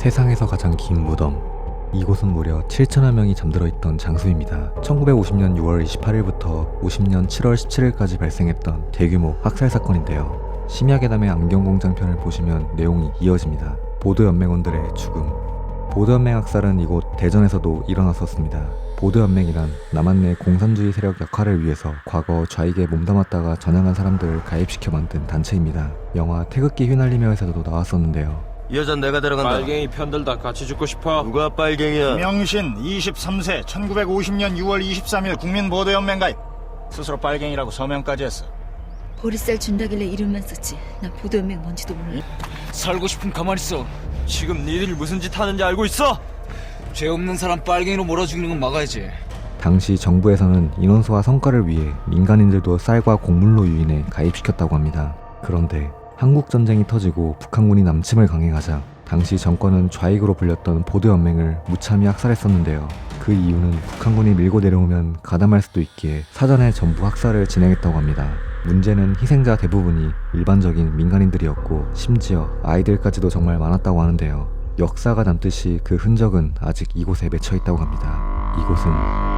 세상에서 가장 긴 무덤. 이곳은 무려 7천여 명이 잠들어 있던 장소입니다. 1950년 6월 28일부터 50년 7월 17일까지 발생했던 대규모 학살 사건인데요. 심야괴담의 안경공장 편을 보시면 내용이 이어집니다. 보도연맹원들의 죽음. 보도연맹 학살은 이곳 대전에서도 일어났었습니다. 보도연맹이란 남한 내 공산주의 세력 역할을 위해서 과거 좌익에 몸담았다가 전향한 사람들을 가입시켜 만든 단체입니다. 영화 태극기 휘날리며에서도 나왔었는데요. 이 여잔 내가 데려간다. 빨갱이 편들다 같이 죽고 싶어. 누가 빨갱이야? 명신 23세 1950년 6월 23일 국민보도연맹 가입. 스스로 빨갱이라고 서명까지 했어. 보리쌀 준다길래 이름만 썼지. 난 보도연맹 뭔지도 몰라. 살고 싶으면 가만히 있어. 지금 니들이 무슨 짓 하는지 알고 있어? 죄 없는 사람 빨갱이로 몰아 죽이는 건 막아야지. 당시 정부에서는 인원수와 성과를 위해 민간인들도 쌀과 곡물로 유인해 가입시켰다고 합니다. 그런데 한국전쟁이 터지고 북한군이 남침을 강행하자 당시 정권은 좌익으로 불렸던 보도연맹을 무참히 학살했었는데요. 그 이유는 북한군이 밀고 내려오면 가담할 수도 있기에 사전에 전부 학살을 진행했다고 합니다. 문제는 희생자 대부분이 일반적인 민간인들이었고 심지어 아이들까지도 정말 많았다고 하는데요. 역사가 남듯이 그 흔적은 아직 이곳에 맺혀 있다고 합니다. 이곳은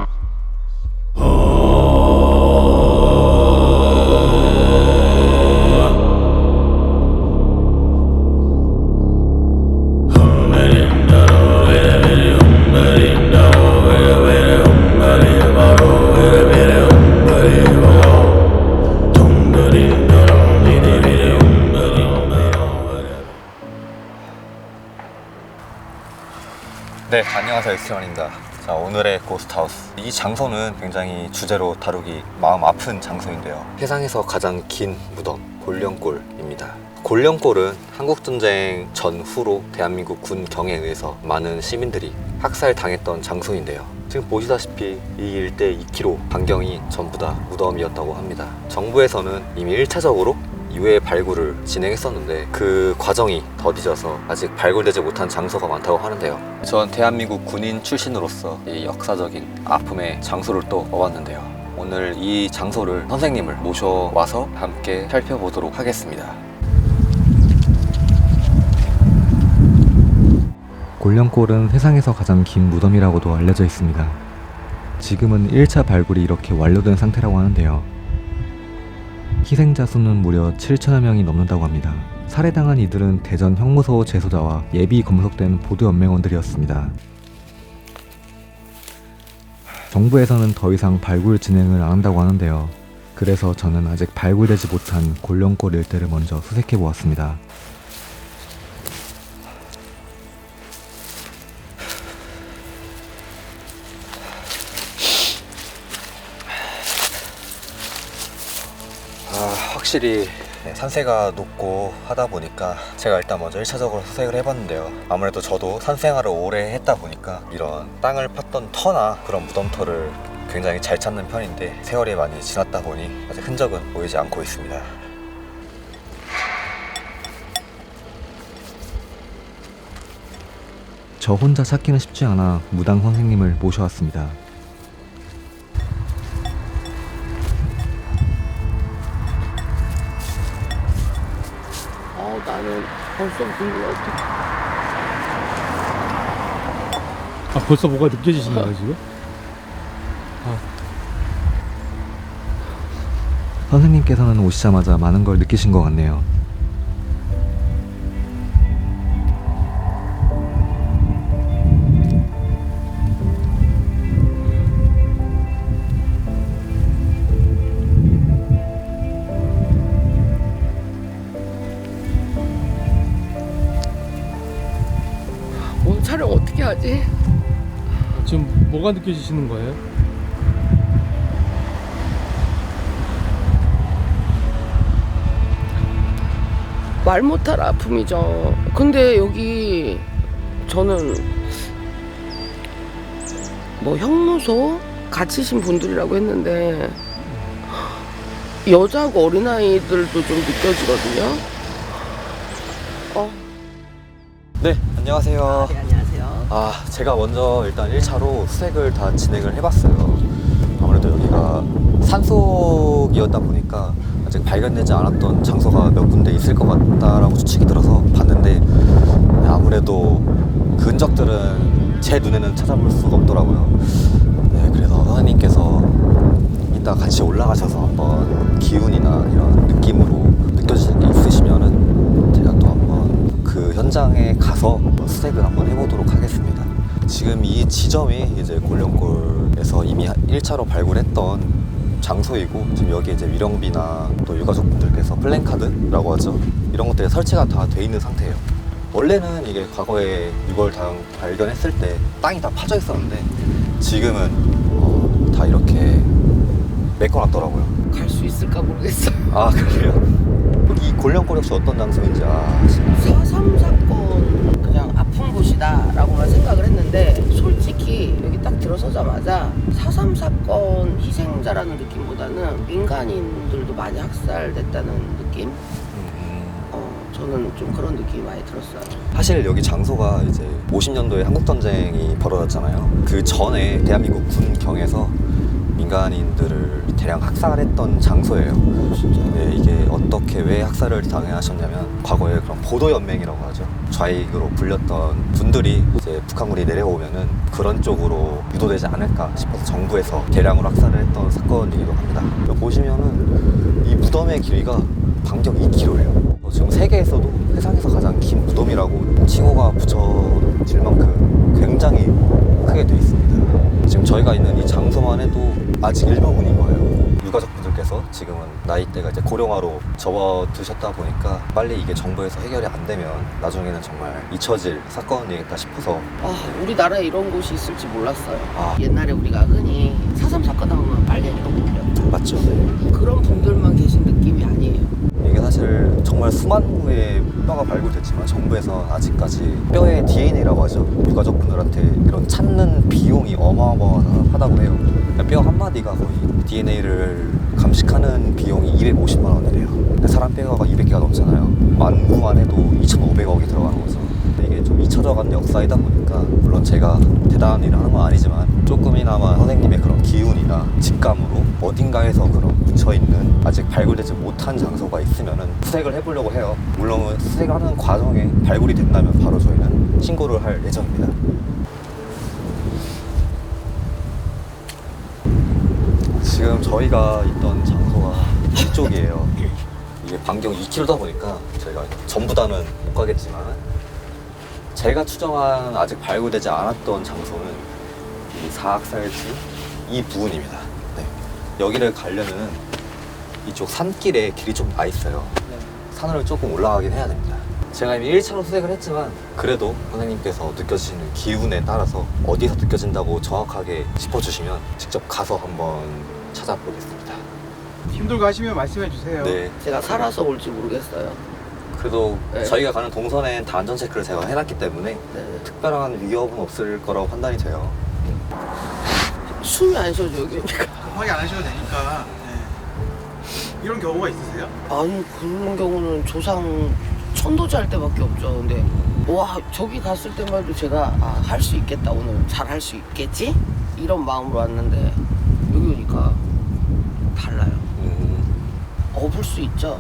네, 안녕하세요. 엑스티원입니다. 자, 오늘의 고스트하우스. 이 장소는 굉장히 주제로 다루기 마음 아픈 장소인데요. 세상에서 가장 긴 무덤, 골령골입니다. 골령골은 한국전쟁 전후로 대한민국 군 경에 의해서 많은 시민들이 학살당했던 장소인데요. 지금 보시다시피 이 일대 2km 반경이 전부 다 무덤이었다고 합니다. 정부에서는 이미 1차적으로 유해 발굴을 진행했었는데 그 과정이 더디져서 아직 발굴되지 못한 장소가 많다고 하는데요. 전 대한민국 군인 출신으로서 이 역사적인 아픔의 장소를 또 와봤는데요. 오늘 이 장소를 선생님을 모셔와서 함께 살펴보도록 하겠습니다. 골령골은 세상에서 가장 긴 무덤이라고도 알려져 있습니다. 지금은 1차 발굴이 이렇게 완료된 상태라고 하는데요. 희생자 수는 무려 7천여 명이 넘는다고 합니다. 살해당한 이들은 대전 형무소 재소자와 예비 검속된 보도연맹원들이었습니다. 정부에서는 더 이상 발굴 진행을 안 한다고 하는데요. 그래서 저는 아직 발굴되지 못한 골령골 일대를 먼저 수색해 보았습니다. 확실히 산세가 높고 하다 보니까 제가 일단 먼저 1차적으로 수색을 해봤는데요. 아무래도 저도 산생활을 오래 했다 보니까 이런 땅을 팠던 터나 그런 무덤터를 굉장히 잘 찾는 편인데 세월이 많이 지났다 보니 아직 흔적은 보이지 않고 있습니다. 저 혼자 찾기는 쉽지 않아 무당 선생님을 모셔왔습니다. 나는 벌써 궁금해. 벌써 뭐가 느껴지시나요 지금? 선생님께서는 오시자마자 많은 걸 느끼신 것 같네요. 오늘 촬영 어떻게 하지? 지금 뭐가 느껴지시는 거예요? 말 못할 아픔이죠. 근데 여기 저는 뭐 형무소 갇히신 분들이라고 했는데 여자하고 어린아이들도 좀 느껴지거든요. 네, 안녕하세요. 네, 안녕하세요. 제가 먼저 일단 1차로 수색을 다 진행을 해봤어요. 아무래도 여기가 산속이었다 보니까 아직 발견되지 않았던 장소가 몇 군데 있을 것 같다라고 추측이 들어서 봤는데 아무래도 흔적들은 제 눈에는 찾아볼 수가 없더라고요. 네, 그래서 선생님께서 이따 같이 올라가셔서 한번 기운이나 이런 느낌으로 느껴지는 게 있으시면은 제가 또 한번 그 현장에 가서 수색을 한번 해보도록 하겠습니다. 지금 이 지점이 이제 골련골에서 이미 1차로 발굴했던 장소이고, 지금 여기 이제 위령비나 또 유가족분들께서 플랜카드라고 하죠, 이런 것들이 설치가 다 돼 있는 상태예요. 원래는 이게 과거에 6월 당 발견했을 때 땅이 다 파져 있었는데 지금은 다 이렇게 메꿔놨더라고요. 갈 수 있을까 모르겠어요. 아, 그래요? 이 골련골 역시 어떤 장소인지 아시나요? 4.3 사건 그냥 아픈 곳이다라고만 생각을 했는데, 솔직히 여기 딱 들어서자마자 4.3 사건 희생자라는 느낌보다는 민간인들도 많이 학살됐다는 느낌? 저는 좀 그런 느낌이 많이 들었어요. 사실 여기 장소가 이제 50년도에 한국전쟁이 벌어졌잖아요. 그 전에 대한민국 군경에서 민간인들을 대량 학살했던 장소예요. 진짜? 네, 이게 어떻게 왜 학살을 당하셨냐면, 과거에 그런 보도연맹이라고 하죠, 좌익으로 불렸던 분들이 이제 북한군이 내려오면은 그런 쪽으로 유도되지 않을까 싶어서 정부에서 대량으로 학살을 했던 사건이기도 합니다. 여기 보시면은 이 무덤의 길이가 반경 2km예요. 지금 세계에서도 세상에서 가장 긴 무덤이라고 칭호가 붙여질 만큼 굉장히 크게 돼 있습니다. 지금 저희가 있는 이 장소만 해도 아직 일부분인 거예요. 유가족분들께서 지금은 나이대가 이제 고령화로 접어드셨다 보니까 빨리 이게 정부에서 해결이 안 되면 나중에는 정말 잊혀질 사건이겠다 싶어서. 우리나라에 이런 곳이 있을지 몰랐어요. 아. 옛날에 우리가 흔히 4.3 사건 하면 빨갱이로 불려. 맞죠? 네. 그런 분들만 계신 느낌이 아니에요. 이게 사실 정말 수만 후에 뼈가 발굴됐지만 정부에서는 아직까지 뼈의 DNA라고 하죠, 유가족분들한테 이런 찾는 비용이 어마어마하다고 해요. 뼈 한마디가 거의 DNA를 감식하는 비용이 250만 원이래요. 근데 사람 뼈가 200개가 넘잖아요. 만구만 해도 2,500억이 들어가는 거죠. 근데 이게 좀 잊혀져가는 역사이다 보니까, 물론 제가 대단한 일을 하는 건 아니지만 조금이나마 선생님의 그런 기운이나 직감으로 어딘가에서 그런 묻혀있는 아직 발굴되지 못한 장소가 있으면은 수색을 해보려고 해요. 물론 수색을 하는 과정에 발굴이 된다면 바로 저희는 신고를 할 예정입니다. 지금 저희가 있던 장소가 이쪽이에요. 이게 반경 2km다 보니까 저희가 전부 다는 못 가겠지만, 제가 추정한 아직 발굴되지 않았던 장소는 이 사학살지 이 부분입니다. 네. 여기를 가려면 이쪽 산길에 길이 좀 나 있어요. 산을 조금 올라가긴 해야 됩니다. 제가 이미 1차로 수색을 했지만 그래도 선생님께서 느껴지시는 기운에 따라서 어디서 느껴진다고 정확하게 짚어주시면 직접 가서 한번 찾아보겠습니다. 힘들고 하시면 말씀해 주세요. 네. 제가 살아서 올지 모르겠어요. 그래도 네. 저희가 가는 동선엔 다 안전 체크를 제가 해놨기 때문에 네. 특별한 위협은 없을 거라고 판단이 돼요. 숨이 안 쉬어져 여기 오니까. 급하게 안 하셔도 되니까. 네. 이런 경우가 있으세요? 아니 그런 경우는 조상 천도제 할 때밖에 없죠. 근데 와 저기 갔을 때만 해도 제가 할 수 있겠다, 오늘 잘 할 수 있겠지? 이런 마음으로 왔는데 여기 오니까 달라요. 업을 수 있죠.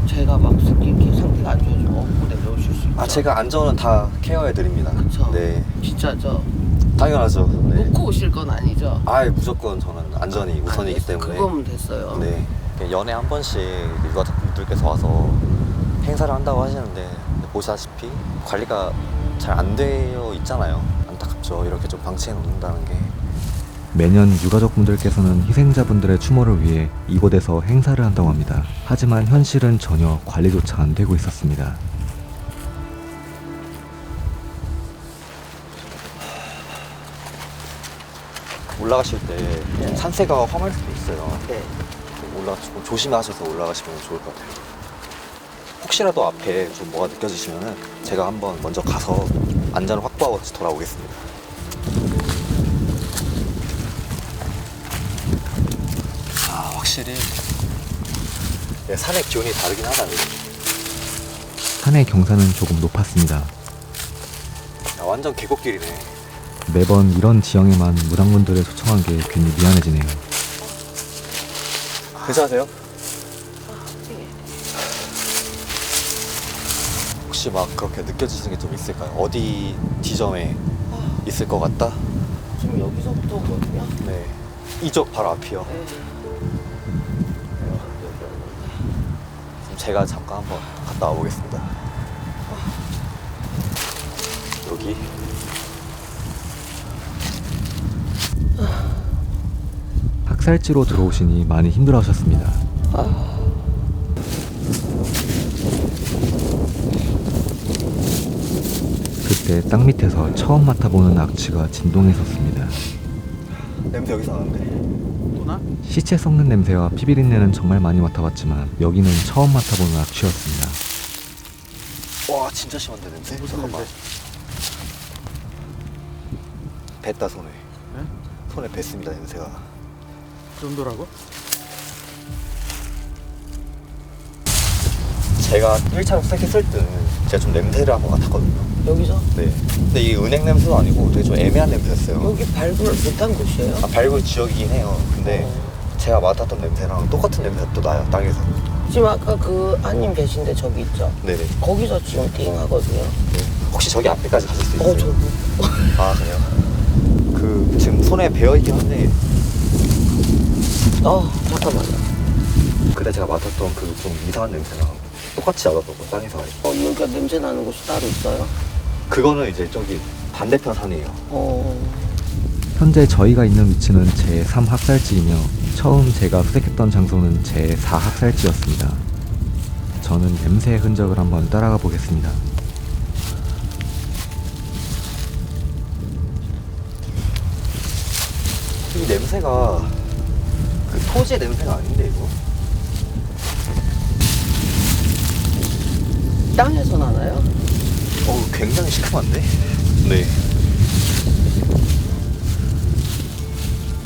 제가 막 이렇게 상태가 안 좋아지고 업고 내려오실 수 있죠. 제가 안전은 다 케어해드립니다. 그쵸? 네. 진짜죠? 당연하죠. 네. 놓고 오실 건 아니죠? 무조건 저는 안전이 우선이기 때문에. 그거면 됐어요. 네. 연에 한 번씩 유가족분들께서 와서 행사를 한다고 하시는데, 보시다시피 관리가 잘 안 되어 있잖아요. 안타깝죠. 이렇게 좀 방치해 놓는다는 게. 매년 유가족분들께서는 희생자분들의 추모를 위해 이곳에서 행사를 한다고 합니다. 하지만 현실은 전혀 관리조차 안 되고 있었습니다. 올라가실 때 산세가 험할 수도 있어요. 네. 올라가시고 조심하셔서 올라가시면 좋을 것 같아요. 혹시라도 앞에 좀 뭐가 느껴지시면은 제가 한번 먼저 가서 안전을 확보하고 다시 돌아오겠습니다. 확실히 산의 기온이 다르긴 하다. 산의 경사는 조금 높았습니다. 완전 계곡길이네. 매번 이런 지형에만 무당분들을 초청한 게 괜히 미안해지네요. 괜찮으세요? 혹시 혹시 막 그렇게 느껴지시는 게 좀 있을까요? 어디 지점에 있을 것 같다? 지금 여기서부터 오거든요. 네. 이쪽 바로 앞이요. 네. 그럼 제가 잠깐 한번 갔다 와보겠습니다. 여기. 학살지로 들어오시니 많이 힘들어하셨습니다. 그때 땅 밑에서 처음 맡아보는 악취가 진동했었습니다. 냄새 여기서 나는데. 또 나? 시체 썩는 냄새와 피비린내는 정말 많이 맡아봤지만 여기는 처음 맡아보는 악취였습니다. 와 진짜 심한데 냄새? 잠깐만. 뱉다 손에. 네? 손에 뱉습니다 냄새가. 그 정도라고? 제가 1차로 시작했을 때는 제가 좀 냄새를 한 것 같았거든요. 여기서? 네. 근데 이게 은행 냄새도 아니고 되게 좀 애매한 냄새였어요. 여기 발굴 못한 곳이에요? 아, 발굴 지역이긴 해요. 근데 제가 맡았던 냄새랑 똑같은 냄새가 또 나요, 땅에서. 지금 아까 그 한님 계신데 저기 있죠? 네네. 거기서 지금 띵 하거든요. 혹시 저기 앞에까지 가실 수 있어요? 저기. 아, 그래요? 그, 지금 손에 베어있긴 한데, 잠깐만요. 그때 제가 맡았던 그 좀 이상한 냄새랑 똑같이 나더라고요, 땅에서. 여기가 냄새 나는 곳이 따로 있어요? 그거는 이제 저기 반대편 산이에요. 현재 저희가 있는 위치는 제3 학살지이며 처음 제가 수색했던 장소는 제4 학살지였습니다. 저는 냄새의 흔적을 한번 따라가 보겠습니다. 이 냄새가 그 토지의 냄새가 아닌데, 이거? 땅에서 나나요? 굉장히 시큼한데? 네.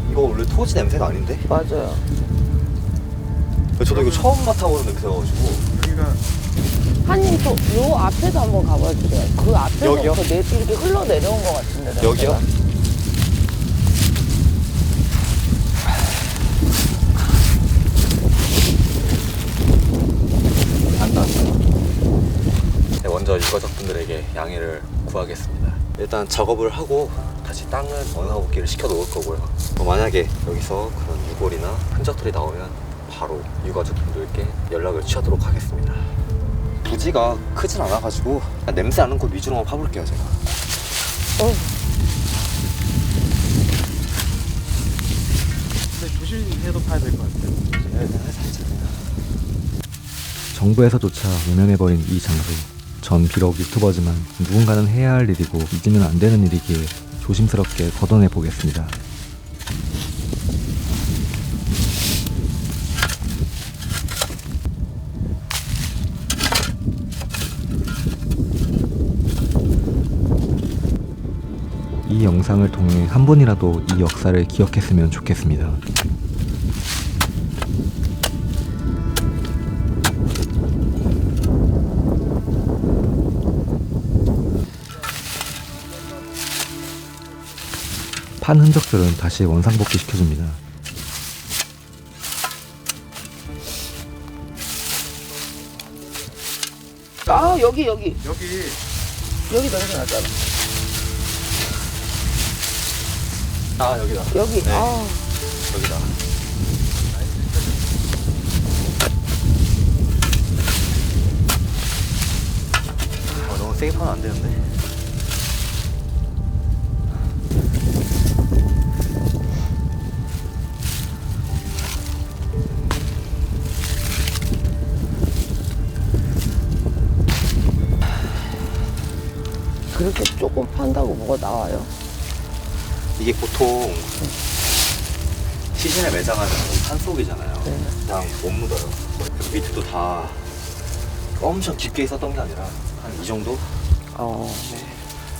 이거 원래 토지 냄새가 아닌데? 맞아요. 저도 이거 처음 맡아보는 냄새여가지고. 여기가 한님 요 앞에도 한번 가봐 주세요. 그 여기요? 앞에서부터 이렇게 흘러내려온 것 같은데. 냄새가. 여기요? 안 나왔어요. 네, 먼저 유가족분들에게 양해를 구하겠습니다. 일단 작업을 하고 다시 땅은 원상복귀를 시켜 놓을 거고요. 만약에 여기서 그런 유골이나 흔적들이 나오면 바로 유가족분들께 연락을 취하도록 하겠습니다. 부지가 크진 않아가지고 그냥 냄새 나는 곳 위주로만 파볼게요, 제가. 근데 조심해도 파야 될 것 같아요. 네, 정부에서조차 외면해버린 이 장소. 전 비록 유튜버지만 누군가는 해야 할 일이고 잊으면 안 되는 일이기에 조심스럽게 걷어내 보겠습니다. 이 영상을 통해 한 분이라도 이 역사를 기억했으면 좋겠습니다. 판 흔적들은 다시 원상복귀 시켜줍니다. 여기 여기 냄새 나잖아. 아, 여기다. 여기. 네. 여기다. 너무 세게 파면 안 되는데. 그렇게 조금 판다고 뭐가 나와요? 이게 보통 시신에 매장하는 산속이잖아요. 네. 그냥 못 묻어요. 그 밑에도 다 엄청 깊게 있었던 게 아니라 한 이 정도? 네.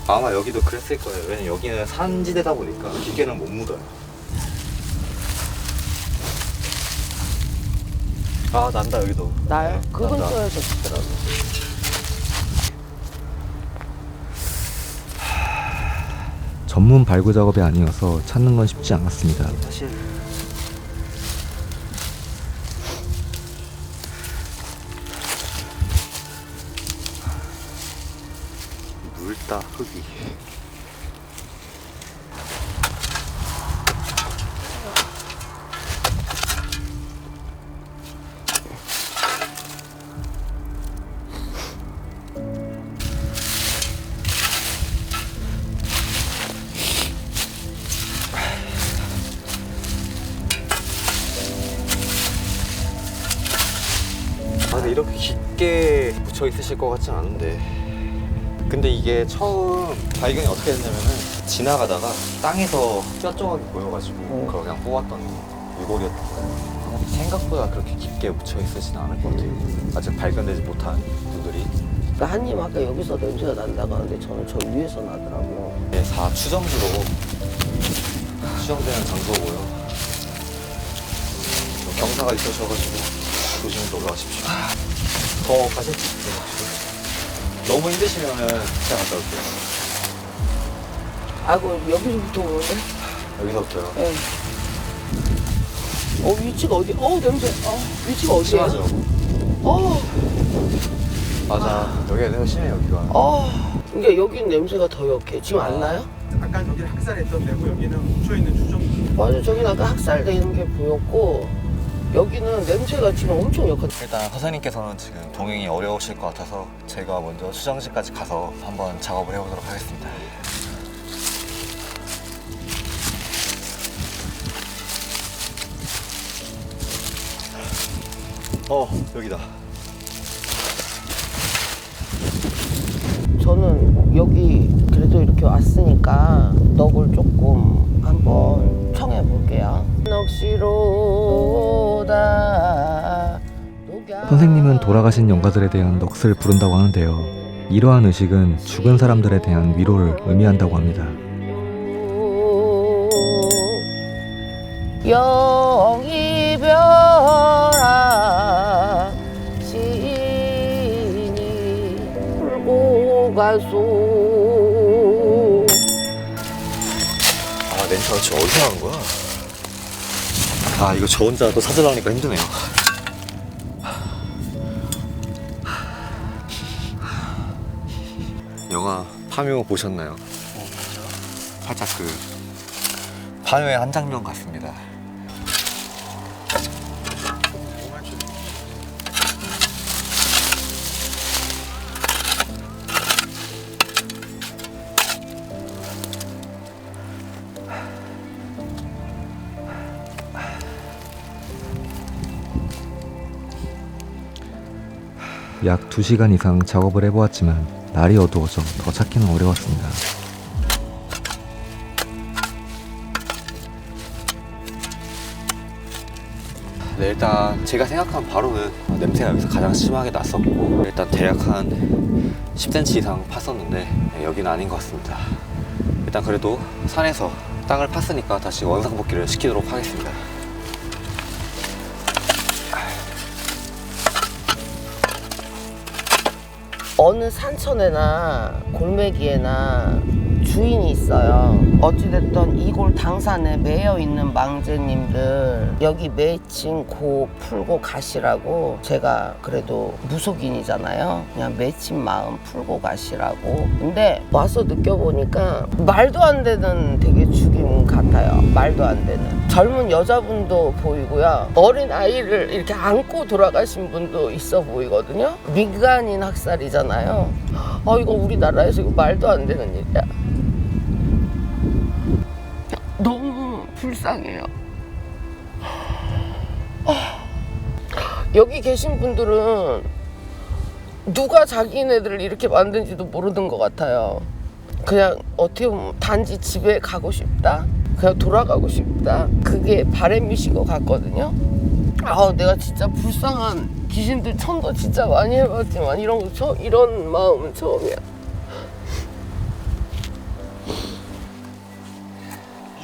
아마 여기도 그랬을 거예요. 왜냐면 여기는 산지대다 보니까 깊게는 못 묻어요. 아, 난다 여기도. 나요? 네, 그 난다. 근처에서 짓더라고. 전문 발굴 작업이 아니어서 찾는 건 쉽지 않았습니다. 사실 물다 흙이. 근데 이렇게 깊게 묻혀 있으실 것 같진 않은데. 근데 이게 처음 발견이 어떻게 됐냐면은 지나가다가 땅에서 뼈조각이 보여가지고 그걸 그냥 뽑았더니 유골이었던 거예요. 생각보다 그렇게 깊게 묻혀 있으진 않을 것 같아요. 아직 발견되지 못한 분들이. 그러니까 한님 아까 여기서 냄새가 난다고 하는데 저는 저 위에서 나더라고요. 네, 4 추정지로 추정되는 장소고요. 경사가 있으셔가지고 조심히 올라가십시오. 더 가실 수 있어요. 너무 힘드시면은 제가 갔다 올게요. 아이고 여기서부터 오는데? 여기서부터요. 네. 위치가 어디? 냄새. 위치가 어디야? 심하죠? 맞아. 여기가 내가 심해 여기가. 그러니까 여긴 냄새가 더 역해. 지금 안 나요? 아까 여기는 학살했던 데고 여기는 묻혀있는 주점. 맞아. 저긴 아까 학살되는 게 보였고 여기는 냄새가 지금 엄청 역하다. 일단 선생님께서는 지금 동행이 어려우실 것 같아서 제가 먼저 수정실까지 가서 한번 작업을 해보도록 하겠습니다. 여기다. 저는 여기 그래도 이렇게 왔으니까 넋을 조금 한번 청해 볼게요. 넋이로다. 선생님은 돌아가신 영가들에 대한 넋을 부른다고 하는데요. 이러한 의식은 죽은 사람들에 대한 위로를 의미한다고 합니다. 영이별아 신이 울고 가소. 냄새가 지금 어디서 나는 거야? 이거 저 혼자 또 찾으려니까 힘드네요. 영화 파묘 보셨나요? 살짝 그 파묘의 한 장면 같습니다. 약 2시간 이상 작업을 해보았지만 날이 어두워져 더 찾기는 어려웠습니다. 네, 일단 제가 생각한 바로는 냄새가 여기서 가장 심하게 났었고 일단 대략 한 10cm 이상 팠었는데 여기는 아닌 것 같습니다. 일단 그래도 산에서 땅을 팠으니까 다시 원상복귀를 시키도록 하겠습니다. 어느 산천에나 골매기에나 주인이 있어요. 어찌됐든 이골 당산에 매여 있는 망제님들 여기 매칭 고 풀고 가시라고. 제가 그래도 무속인이잖아요. 그냥 매칭 마음 풀고 가시라고. 근데 와서 느껴보니까 말도 안 되는 되게 죽임 같아요. 말도 안 되는. 젊은 여자분도 보이고요. 어린 아이를 이렇게 안고 돌아가신 분도 있어 보이거든요. 민간인 학살이잖아요. 이거 우리나라에서 이거 말도 안 되는 일이야. 너무 불쌍해요. 여기 계신 분들은 누가 자기네들을 이렇게 만든지도 모르는 것 같아요. 그냥 어떻게 보면 단지 집에 가고 싶다, 그냥 돌아가고 싶다, 그게 바람이신 것 같거든요. 내가 진짜 불쌍한 귀신들 천도 진짜 많이 해봤지만 이런 마음은 처음이야.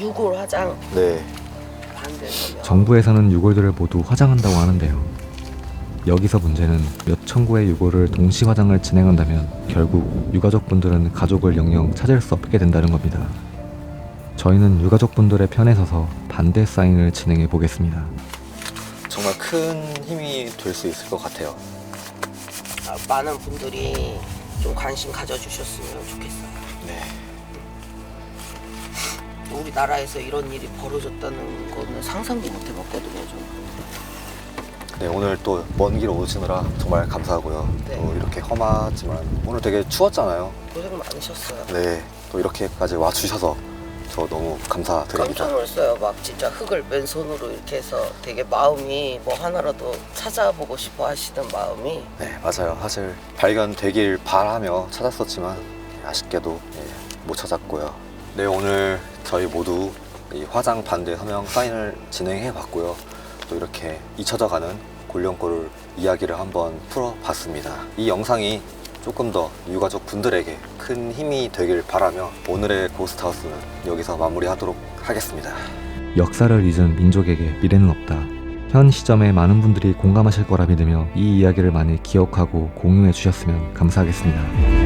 유골 화장. 네. 반대서면. 정부에서는 유골들을 모두 화장한다고 하는데요. 여기서 문제는 몇 천구의 유골을 동시 화장을 진행한다면 결국 유가족분들은 가족을 영영 찾을 수 없게 된다는 겁니다. 저희는 유가족분들의 편에 서서 반대 사인을 진행해 보겠습니다. 정말 큰 힘이 될 수 있을 것 같아요. 많은 분들이 좀 관심 가져주셨으면 좋겠어요. 네. 우리나라에서 이런 일이 벌어졌다는 거는 상상도 못 해봤거든요. 저는. 네, 오늘 또 먼 길 오시느라 정말 감사하고요. 네. 또 이렇게 험하지만 오늘 되게 추웠잖아요. 고생 많으셨어요. 네, 또 이렇게까지 와주셔서 저 너무 감사드립니다. 깜짝 놀랐어요. 막 진짜 흙을 맨손으로 이렇게 해서 되게 마음이 뭐 하나라도 찾아보고 싶어 하시는 마음이. 네, 맞아요. 사실 발견되길 바라며 찾았었지만 아쉽게도 못 찾았고요. 네, 오늘 저희 모두 이 화장 반대 서명 사인을 진행해 봤고요. 또 이렇게 잊혀져가는 골련골 이야기를 한번 풀어봤습니다. 이 영상이 조금 더 유가족 분들에게 큰 힘이 되길 바라며 오늘의 고스트하우스는 여기서 마무리하도록 하겠습니다. 역사를 잊은 민족에게 미래는 없다. 현 시점에 많은 분들이 공감하실 거라 믿으며 이 이야기를 많이 기억하고 공유해 주셨으면 감사하겠습니다.